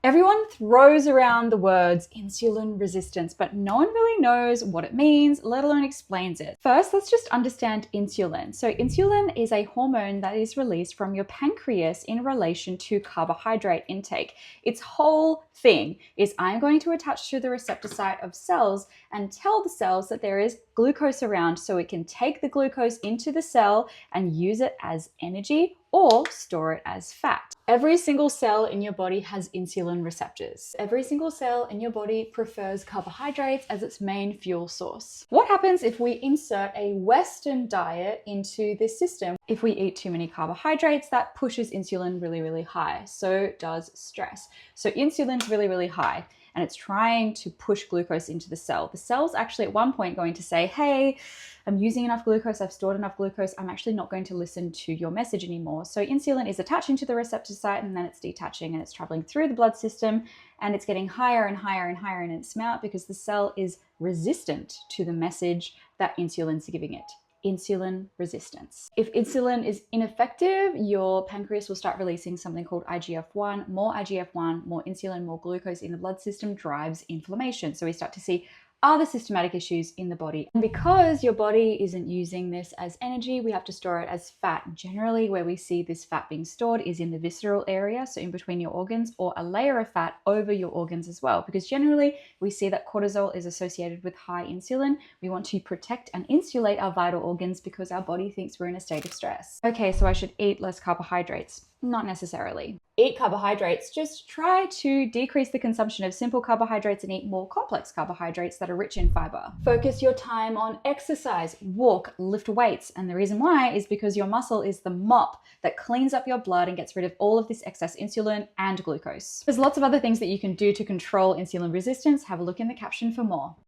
Everyone throws around the words insulin resistance, but no one really knows what it means, let alone explains it. First, let's just understand insulin. So insulin is a hormone that is released from your pancreas in relation to carbohydrate intake. Its whole thing is I'm going to attach to the receptor site of cells and tell the cells that there is glucose around so it can take the glucose into the cell and use it as energy or store it as fat. Every single cell in your body has insulin receptors. Every single cell in your body prefers carbohydrates as its main fuel source. What happens if we insert a Western diet into this system? If we eat too many carbohydrates, that pushes insulin really, really high. So does stress. So insulin's really, really high, and it's trying to push glucose into the cell. The cell's actually at one point going to say, hey, I'm using enough glucose, I've stored enough glucose, I'm actually not going to listen to your message anymore. So insulin is attaching to the receptor site and then it's detaching and it's traveling through the blood system and it's getting higher and higher and higher in its amount because the cell is resistant to the message that insulin's giving it. Insulin resistance. If insulin is ineffective, your pancreas will start releasing something called IGF-1. More IGF-1, more insulin, more glucose in the blood system drives inflammation. So we start to see other systematic issues in the body. And because your body isn't using this as energy, we have to store it as fat. Generally, where we see this fat being stored is in the visceral area, so in between your organs, or a layer of fat over your organs as well. Because generally, we see that cortisol is associated with high insulin. We want to protect and insulate our vital organs because our body thinks we're in a state of stress. Okay, so I should eat less carbohydrates. Not necessarily. Eat carbohydrates, just try to decrease the consumption of simple carbohydrates and eat more complex carbohydrates that are rich in fiber. Focus your time on exercise, walk, lift weights. And the reason why is because your muscle is the mop that cleans up your blood and gets rid of all of this excess insulin and glucose. There's lots of other things that you can do to control insulin resistance. Have a look in the caption for more.